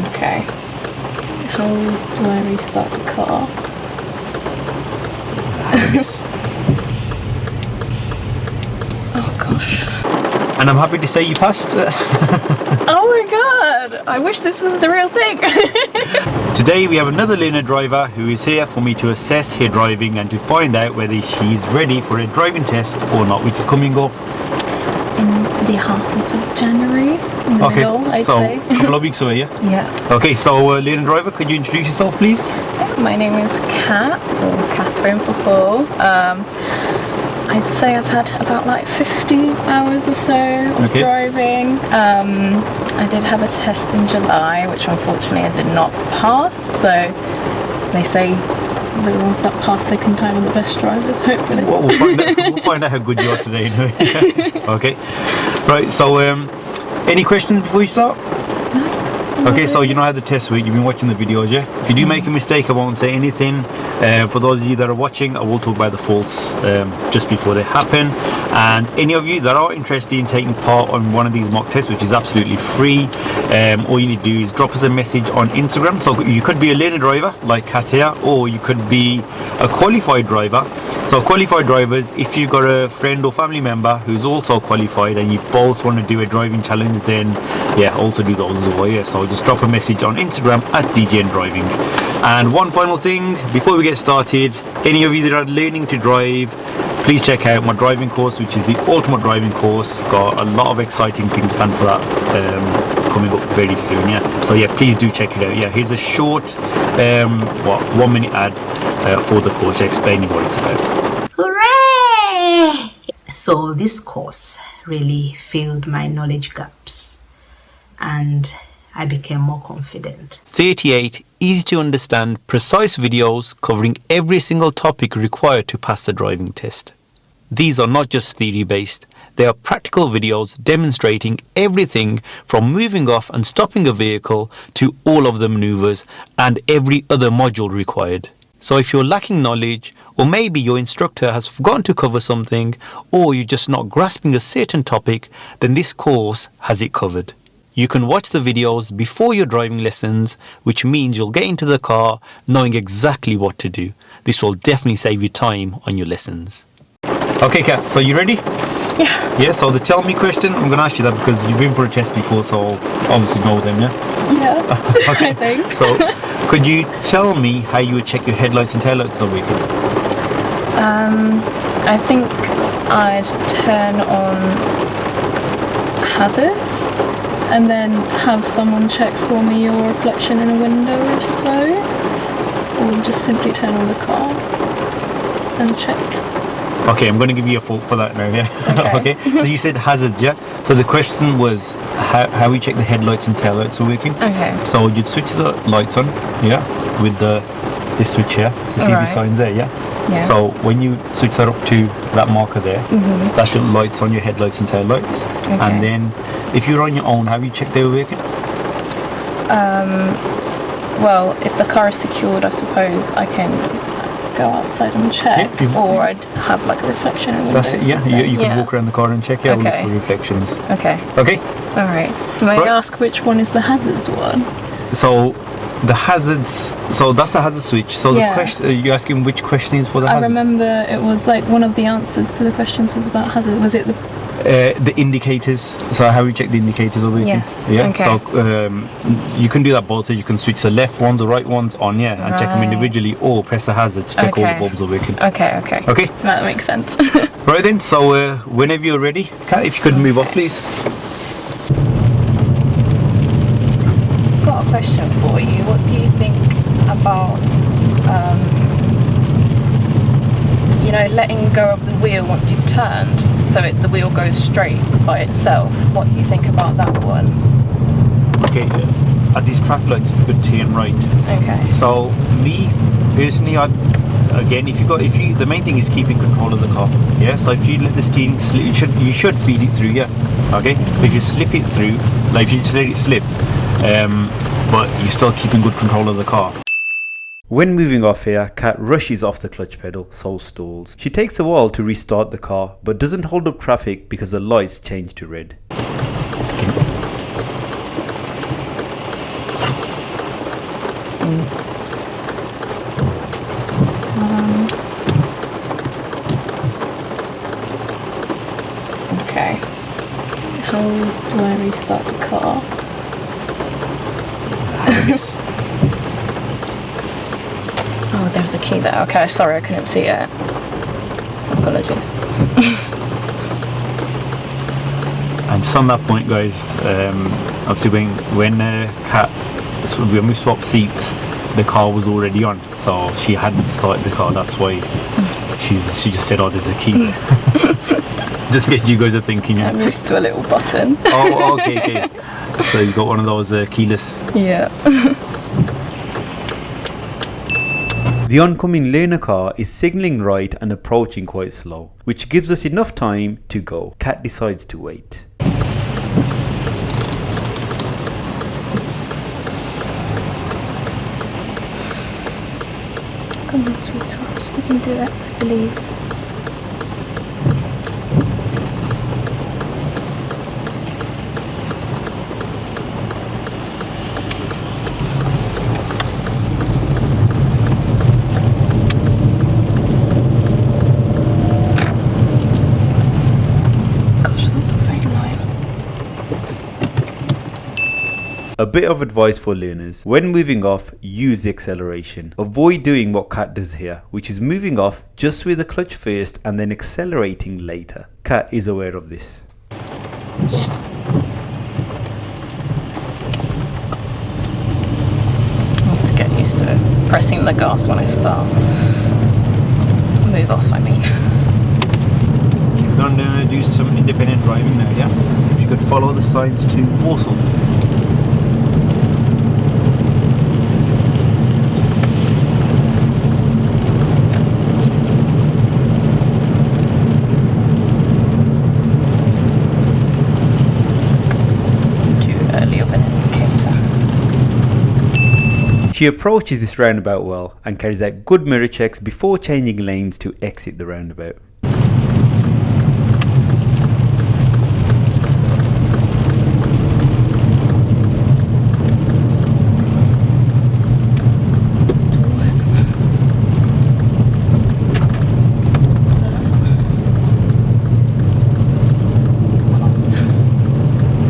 Okay. How do I restart the car? Oh gosh. And I'm happy to say you passed. Oh my god! I wish this was the real thing. Today we have another learner driver who is here for me to assess her driving and to find out whether she's ready for a driving test or not, which is coming up in the half of January. In the middle, I'd say. A couple of weeks away, yeah? Yeah. Okay, so learner driver, could you introduce yourself, please? My name is Kat, or Catherine for full. I'd say I've had about like 50 hours or so of driving. I did have a test in July, which unfortunately I did not pass. So they say the ones that pass second time are the best drivers, hopefully. Well, we'll find out how good you are today. Okay. Right, so any questions before you start? Okay, so you know how the test works, you've been watching the videos, yeah? If you do make a mistake, I won't say anything. For those of you that are watching, I will talk about the faults just before they happen. And any of you that are interested in taking part on one of these mock tests, which is absolutely free, all you need to do is drop us a message on Instagram. So you could be a learner driver, like Kat here, or you could be a qualified driver. So qualified drivers, if you've got a friend or family member who's also qualified and you both want to do a driving challenge, then yeah, also do those as well. Yeah, so just drop a message on Instagram at DJN Driving. And one final thing before we get started, any of you that are learning to drive, please check out my driving course, which is the ultimate driving course. Got a lot of exciting things planned for that coming up very soon. Yeah, so yeah, please do check it out. Yeah, here's a short 1 minute ad for the course explaining what it's about. Hooray! So this course really filled my knowledge gaps and I became more confident. 38 easy to understand, precise videos covering every single topic required to pass the driving test. These are not just theory based, they are practical videos demonstrating everything from moving off and stopping a vehicle to all of the maneuvers and every other module required. So if you're lacking knowledge, or maybe your instructor has forgotten to cover something, or you're just not grasping a certain topic, then this course has it covered. You can watch the videos before your driving lessons, which means you'll get into the car knowing exactly what to do. This will definitely save you time on your lessons. Okay, Kat, so you ready? Yeah. Yeah, so the tell me question, I'm going to ask you that because you've been for a test before, so obviously know them, yeah? Yeah, okay. I think. So, could you tell me how you would check your headlights and taillights so we could? I think I'd turn on hazards and then have someone check for me your reflection in a window or so, or just simply turn on the car and check. Okay, I'm going to give you a fault for that now, yeah? Okay. So you said hazards, yeah? So the question was how we check the headlights and taillights are working. Okay. So you'd switch the lights on, yeah? With this switch here. So see the signs there, yeah? Yeah. So when you switch that up to that marker there, that's your lights on your headlights and taillights. Okay. And then if you're on your own, have you checked they were working? Well, if the car is secured, I suppose I can go outside and check, or I'd have like a reflection in a window. That's it, yeah. You can walk around the car and check it, look for reflections. Okay. Okay. All right. May I ask which one is the hazards one? So the hazards, so that's a hazard switch. So the question, you're asking which question is for the hazards? I remember it was like one of the answers to the questions was about hazard. Was it the indicators? So how we check the indicators of the Yes. Yeah. Okay. So you can do that both. So you can switch the left ones or right ones on, yeah, and check them individually, or press the hazards, check all the bulbs are working. Okay. Okay. That makes sense. Right then. So whenever you're ready, Kat, if you could move off, please. I've got a question for you. What do you think about letting go of the wheel once you've turned, so the wheel goes straight by itself? What do you think about that one? Okay, at these traffic lights, if you could turn right. Okay. So me personally, the main thing is keeping control of the car. Yeah. So if you let the steering slip, you should feed it through. Yeah. Okay. But if you slip it through, like if you just let it slip, but you're still keeping good control of the car. When moving off here, Kat rushes off the clutch pedal, so stalls. She takes a while to restart the car, but doesn't hold up traffic because the lights change to red. start the car. Oh, there's a key there. Okay, sorry, I couldn't see it. Apologies. And just on that point, guys, obviously when we swapped seats, the car was already on, so she hadn't started the car. That's why she just said, "Oh, there's a key." Just in case you guys are thinking. I'm used to a little button. Oh, okay. So you got one of those keyless. Yeah. The oncoming learner car is signalling right and approaching quite slow, which gives us enough time to go. Kat decides to wait. Come on, sweetheart. We can do it, I believe. A bit of advice for learners: when moving off, use the acceleration. Avoid doing what Kat does here, which is moving off just with the clutch first and then accelerating later. Kat is aware of this. I need to get used to pressing the gas when I start. Move off, I mean. Okay, we're going to do some independent driving now, yeah? If you could follow the signs to Warsaw, please. She approaches this roundabout well and carries out good mirror checks before changing lanes to exit the roundabout.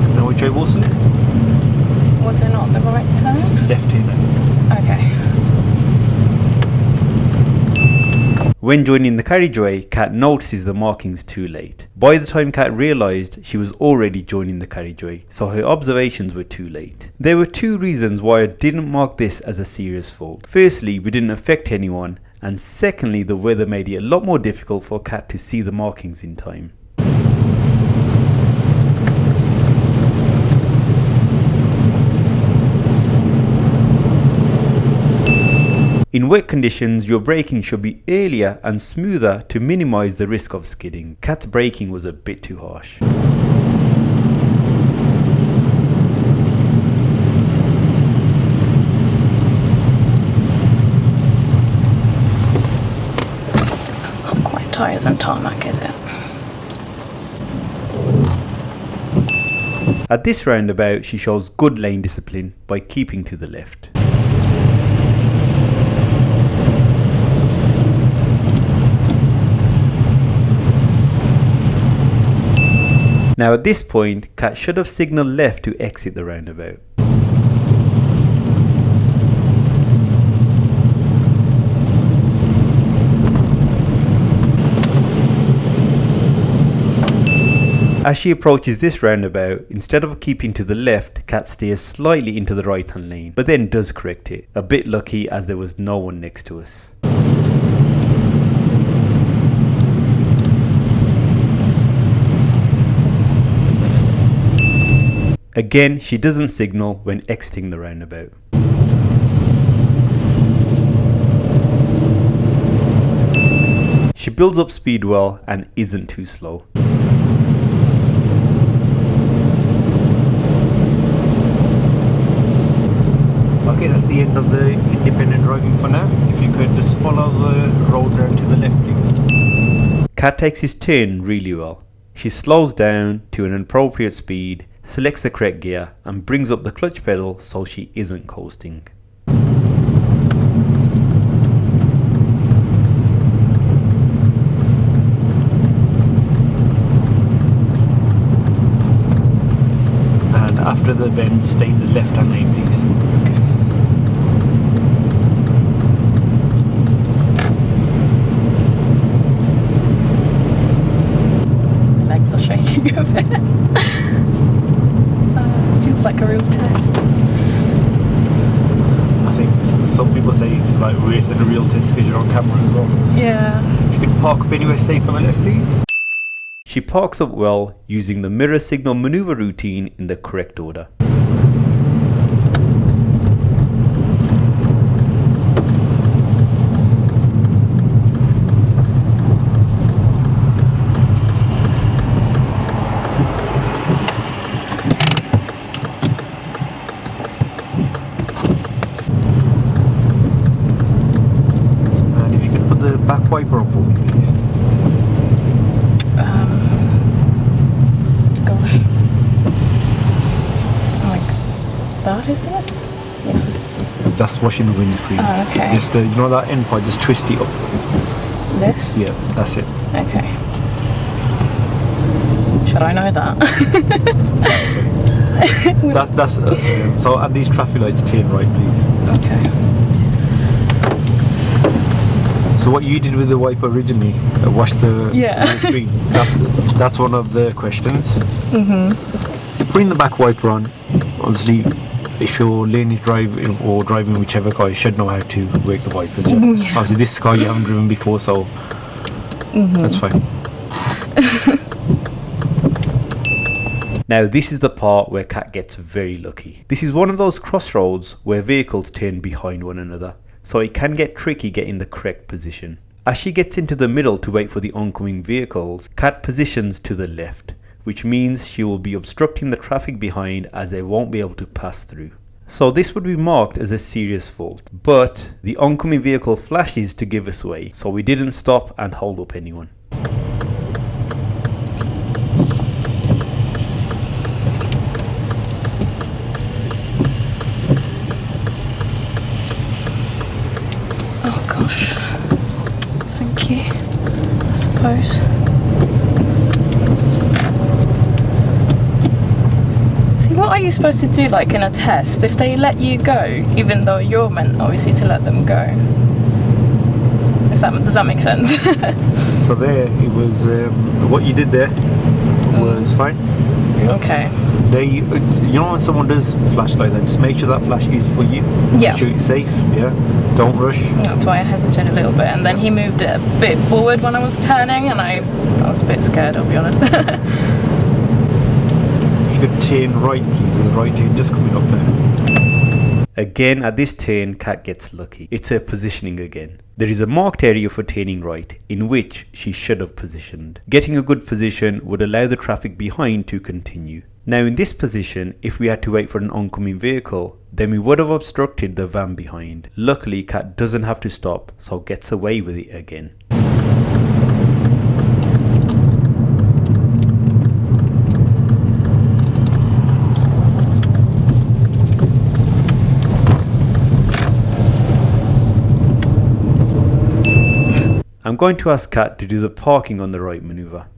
You know which way Warsaw is? Was it not the right turn? Left here now. Okay. When joining the carriageway, Kat notices the markings too late. By the time Kat realised, she was already joining the carriageway, so her observations were too late. There were two reasons why I didn't mark this as a serious fault. Firstly, we didn't affect anyone, and secondly, the weather made it a lot more difficult for Kat to see the markings in time. In wet conditions, your braking should be earlier and smoother to minimise the risk of skidding. Kat's braking was a bit too harsh. That's not quite tyres and tarmac, is it? At this roundabout, she shows good lane discipline by keeping to the left. Now at this point, Kat should have signalled left to exit the roundabout. As she approaches this roundabout, instead of keeping to the left, Kat steers slightly into the right hand lane, but then does correct it. A bit lucky as there was no one next to us. Again, she doesn't signal when exiting the roundabout. She builds up speed well and isn't too slow. Okay, that's the end of the independent driving for now. If you could just follow the road round to the left, please. Kat takes his turn really well. She slows down to an appropriate speed, selects the correct gear and brings up the clutch pedal so she isn't coasting. And after the bend, stay in the left-hand lane, please. Legs are shaking a bit. Feels like a real test. I think some people say it's like worse than a real test because you're on camera as well. Yeah. If you could park up anywhere safe on the left, please. She parks up well using the mirror signal maneuver routine in the correct order. And if you could put the back wiper on for me, please. Gosh. Like that, is it? Yes. So that's washing the windscreen. Oh, okay. Just, you know that end part, just twist it up. This? Yeah, that's it. Okay. Should I know that? That's so at these traffic lights, turn right, please. Okay. So what you did with the wiper originally, wash the screen. That's one of the questions. Putting the back wiper on, obviously, if you're learning driving or driving whichever car, you should know how to work the wipers. Yeah? Yeah. Obviously, this car you haven't driven before, so that's fine. Now this is the part where Kat gets very lucky. This is one of those crossroads where vehicles turn behind one another, so it can get tricky getting the correct position. As she gets into the middle to wait for the oncoming vehicles, Kat positions to the left, which means she will be obstructing the traffic behind as they won't be able to pass through. So this would be marked as a serious fault, but the oncoming vehicle flashes to give us away, so we didn't stop and hold up anyone. Oh gosh. Thank you. I suppose. See, what are you supposed to do, like in a test, if they let you go, even though you're meant obviously to let them go? Does that make sense? So there, it was what you did there was fine. Yeah. Okay. They, you know, when someone does flash like that, just make sure that flash is for you. Yeah. Make sure it's safe. Yeah. Don't rush. That's why I hesitated a little bit, and then he moved it a bit forward when I was turning, and I was a bit scared, I'll be honest. If you could turn right, please. There's a right turn just coming up now. Again, at this turn, Kat gets lucky. It's her positioning again. There is a marked area for turning right, in which she should have positioned. Getting a good position would allow the traffic behind to continue. Now in this position, if we had to wait for an oncoming vehicle, then we would have obstructed the van behind. Luckily, Kat doesn't have to stop, so gets away with it again. I'm going to ask Kat to do the parking on the right manoeuvre.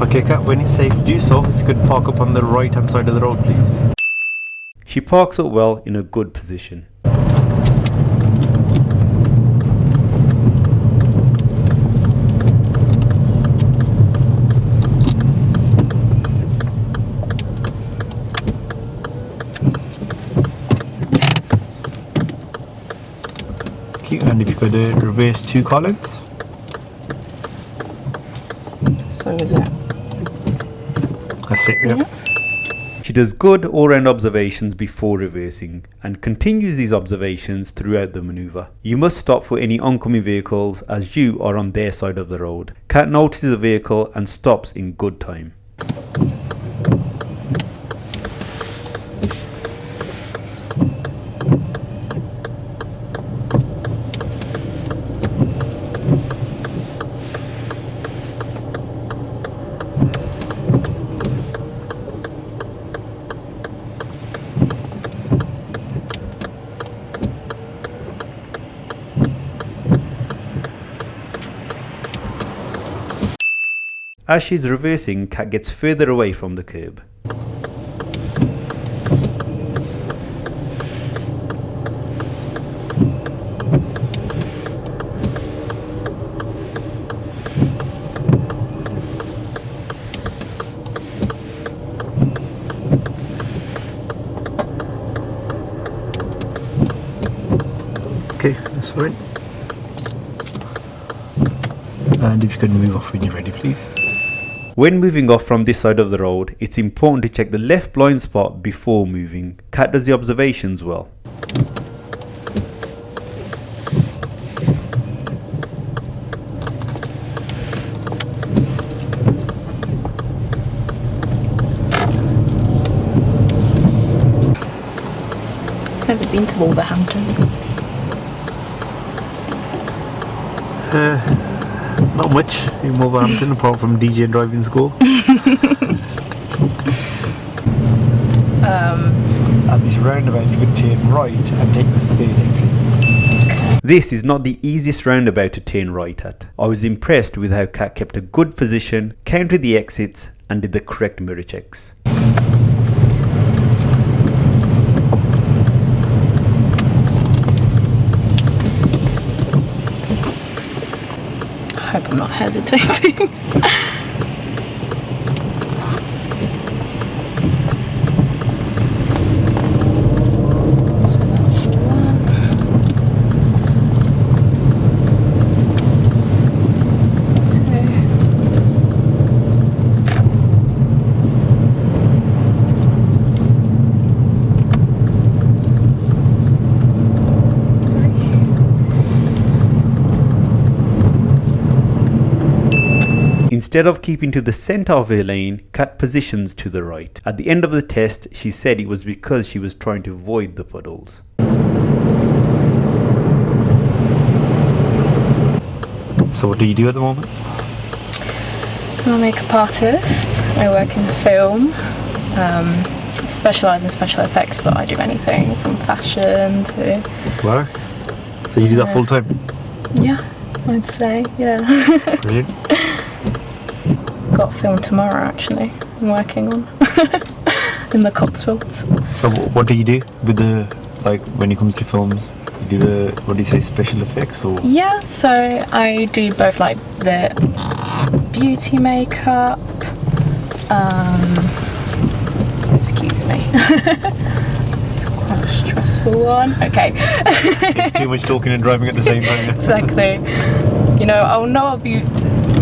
Okay, Kat, when it's safe to do so, if you could park up on the right hand side of the road, please. She parks up well in a good position. Okay, and if you could reverse 2 car lengths. So is it? That's it, yeah. She does good all-round observations before reversing and continues these observations throughout the manoeuvre. You must stop for any oncoming vehicles as you are on their side of the road. Kat notices a vehicle and stops in good time. As she's reversing, Kat gets further away from the curb. Okay, that's right. And if you could move off when you're ready, please. When moving off from this side of the road, it's important to check the left blind spot before moving. Kat does the observations well. Never been to Wolverhampton. Not much in Wolverhampton apart from DJ and driving school. At this roundabout you could turn right and take the third exit. This is not the easiest roundabout to turn right at. I was impressed with how Kat kept a good position, counted the exits and did the correct mirror checks. I hope I'm not hesitating. Instead of keeping to the centre of her lane, Kat positions to the right. At the end of the test, she said it was because she was trying to avoid the puddles. So what do you do at the moment? I'm a makeup artist. I work in film. Specialise in special effects, but I do anything from fashion to... Wow. So you do that full time? Yeah, I'd say, yeah. Brilliant. Got a film tomorrow actually, I'm working on. In the Cotswolds. So what do you do with the, like, when it comes to films? You do the, what do you say, special effects or? Yeah, so I do both like the beauty makeup, excuse me. It's quite a stressful one. Okay. It's too much talking and driving at the same time. Exactly. You know, I'll be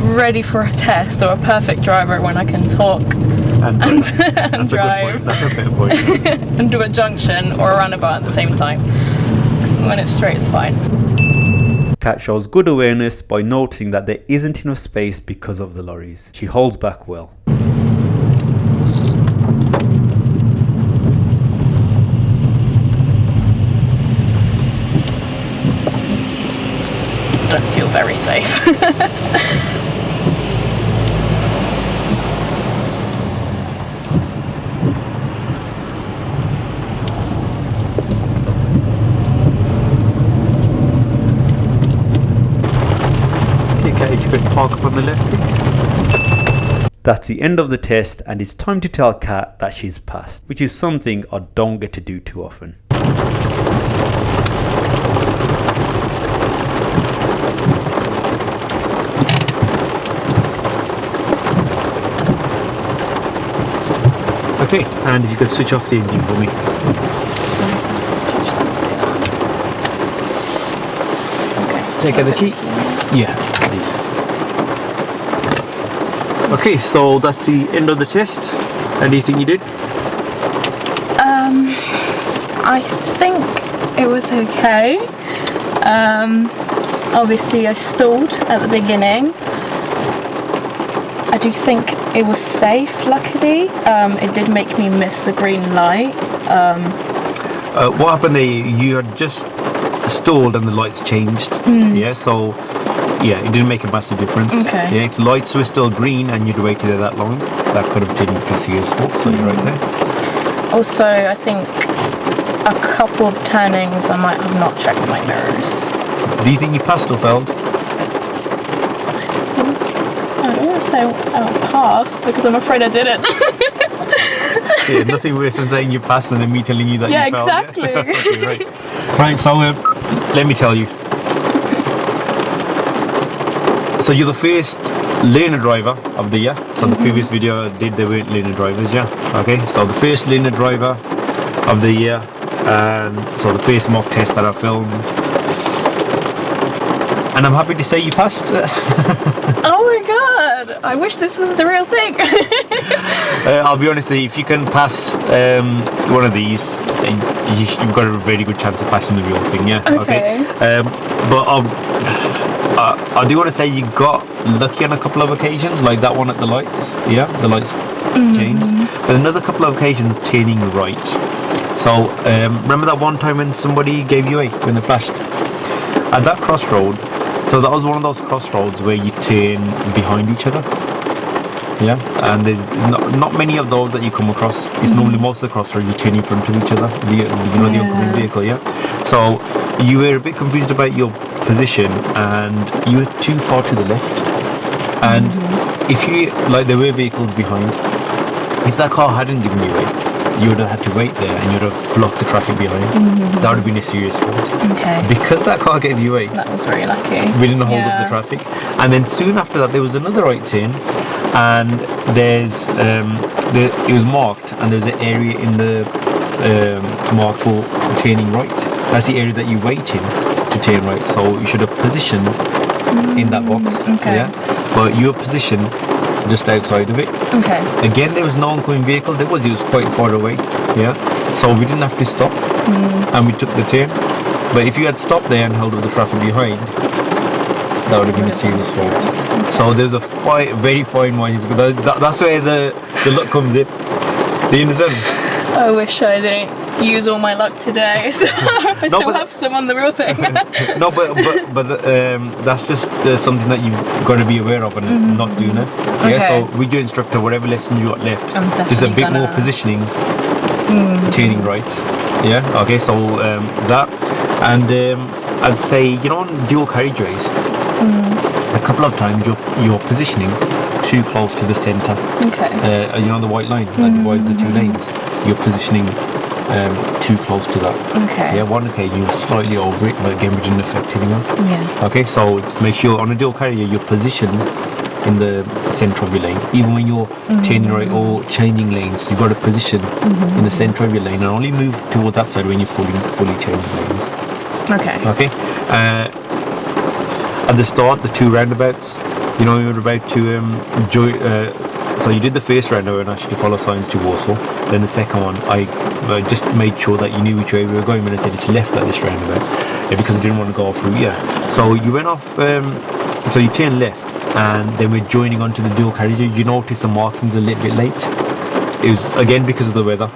ready for a test or a perfect driver when I can talk and That's drive. A good point. That's a fair point. And do a junction or a roundabout at the same time. When it's straight, it's fine. Kat shows good awareness by noticing that there isn't enough space because of the lorries. She holds back well. I don't feel very safe. Okay, if you could park up on the left, please. That's the end of the test and it's time to tell Kat that she's passed, which is something I don't get to do too often. Okay, and if you could switch off the engine for me. Take out the key. Yeah, please. Okay, so that's the end of the test. Anything you did? I think it was okay. Obviously I stalled at the beginning. I do think it was safe, luckily. It did make me miss the green light. What happened there, you had just stalled and the lights changed. Yeah, so yeah, it didn't make a massive difference. Okay. Yeah, if the lights were still green and you'd waited there that long, that could have taken a serious fault, so you're right there. Also, I think a couple of turnings I might have not checked my mirrors. Do you think you passed or failed? I don't want to say I passed because I'm afraid I didn't. Yeah, nothing worse than saying you passed and then me telling you that you failed. Exactly. Yeah, exactly. Okay, right. Right, so let me tell you. So you're the first learner driver of the year. So the previous video I did, they weren't learner drivers, yeah? Okay, so the first learner driver of the year, and so the first mock test that I filmed. and I'm happy to say you passed. Oh my god! I wish this was the real thing. I'll be honest, if you can pass one of these, you've got a very good chance of passing the real thing, yeah? Okay. But I do want to say you got lucky on a couple of occasions, like that one at the lights, yeah? The lights changed. But another couple of occasions turning right. So, remember that one time when somebody gave you away when they flashed? At that crossroad, so that was one of those crossroads where you turn behind each other. Yeah, and there's not many of those that you come across. It's normally most of the crossroads you turn in front of each other, the oncoming vehicle, yeah? So you were a bit confused about your position and you were too far to the left. And if you, like there were vehicles behind, if that car hadn't given you away, you would have had to wait there and you would have blocked the traffic behind. That would have been a serious fault. Okay. Because that car gave you away, That was very lucky. we didn't hold up the traffic. And then soon after that there was another right turn, and there's it was marked, and there's an area in the mark for turning right. That's the area that you wait in to turn right. So you should have positioned in that box. Okay. Yeah, but you were positioned just outside of it. Okay. Again, there was no oncoming vehicle. It was quite far away. Yeah, so we didn't have to stop, and we took the turn. But if you had stopped there and held up the traffic behind, that would have been a serious fault. Okay. So there's a very fine margin. That's where the luck comes in. Do you understand? I wish I didn't use all my luck today, so I still have some on the real thing. No, but that's just something that you've got to be aware of and not doing it. Yeah. Okay. So with your instructor, whatever lesson you got left, I'm just a definitely bit more gonna- positioning, turning right. Yeah. Okay. So that, and I'd say on dual carriageways, a couple of times you're positioning too close to the centre. Okay. The white line that divides the two lanes. You're positioning too close to that. Okay. Yeah, one occasion you were slightly over it, but again we didn't affect anyone. Yeah. Okay, so make sure on a dual carrier you're positioned in the centre of your lane. Even when you're turning right or changing lanes, you've got to position in the centre of your lane and only move towards that side when you're fully changing lanes. Okay. Okay. At the start, the two roundabouts, we were about to so you did the first roundabout and actually follow signs to Warsaw. Then the second one, I just made sure that you knew which way we were going when I said it's left at this roundabout, because I didn't want to go through. Yeah. So you went off. So you turned left, and then we're joining onto the dual carriage. You notice the markings a little bit late. It was again because of the weather.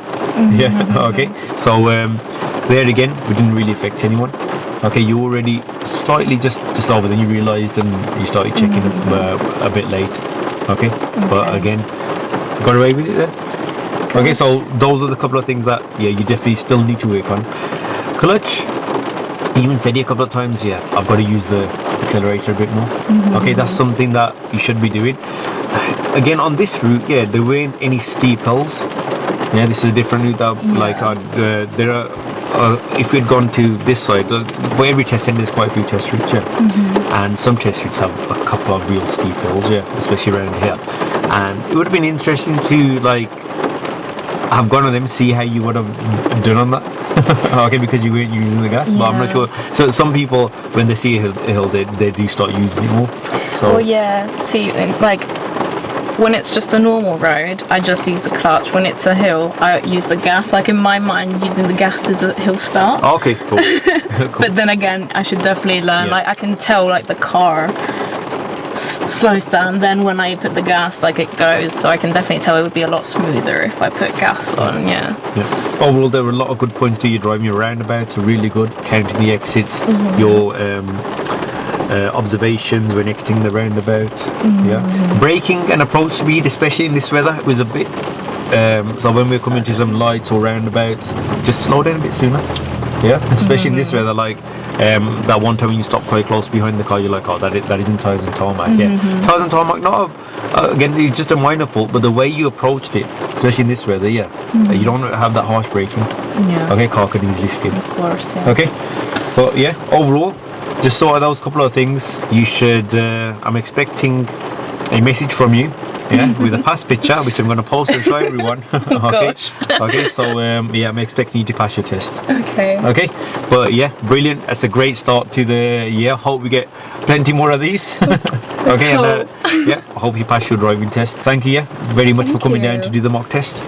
Yeah. Okay. So there again, we didn't really affect anyone. Okay, you already slightly just over, then you realised and you started checking a bit late. Okay, but again, got away with it there. Okay, so those are the couple of things that you definitely still need to work on. Clutch, you even said it a couple of times. Yeah, I've got to use the accelerator a bit more. Okay, that's something that you should be doing. Again, on this route, there weren't any steep hills. Yeah, this is a different route that there are. If we'd gone to this side, for every test centre there's quite a few test routes, and some test routes have a couple of real steep hills, especially around here. And it would have been interesting to have gone on them, see how you would have done on that. Okay, because you weren't using the gas, but I'm not sure. So some people, when they see a hill, they do start using it more. So see, when it's just a normal road, I just use the clutch. When it's a hill, I use the gas. In my mind, using the gas is a hill start. Okay, cool. Cool. But then again, I should definitely learn. I can tell the car slows down. Then when I put the gas, it goes. So I can definitely tell it would be a lot smoother if I put gas on. Yeah. Overall, there were a lot of good points to you driving. Your roundabouts are really good. Counting the exits. Your observations when exiting the roundabout. Braking and approach speed, especially in this weather, was a bit so when we're coming to some lights or roundabouts, just slow down a bit sooner. Especially in this weather, that one time when you stop quite close behind the car, you're like, oh, that isn't tyres and tarmac. Tyres and tarmac, again, it's just a minor fault, but the way you approached it, especially in this weather, you don't have that harsh braking. Okay, car could easily skid. Of course. Okay, but overall, just sort of those couple of things. You should. I'm expecting a message from you Yeah, with a past picture, which I'm going to post and show everyone. Okay. Gosh. Okay. So yeah, I'm expecting you to pass your test. Okay. Okay. But yeah, brilliant. That's a great start to the year. Hope we get plenty more of these. Okay. And yeah, I hope you pass your driving test. Thank you. Yeah, very much for coming down to do the mock test.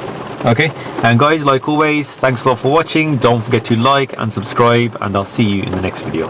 Okay. And guys, like always, thanks a lot for watching. Don't forget to like and subscribe, and I'll see you in the next video.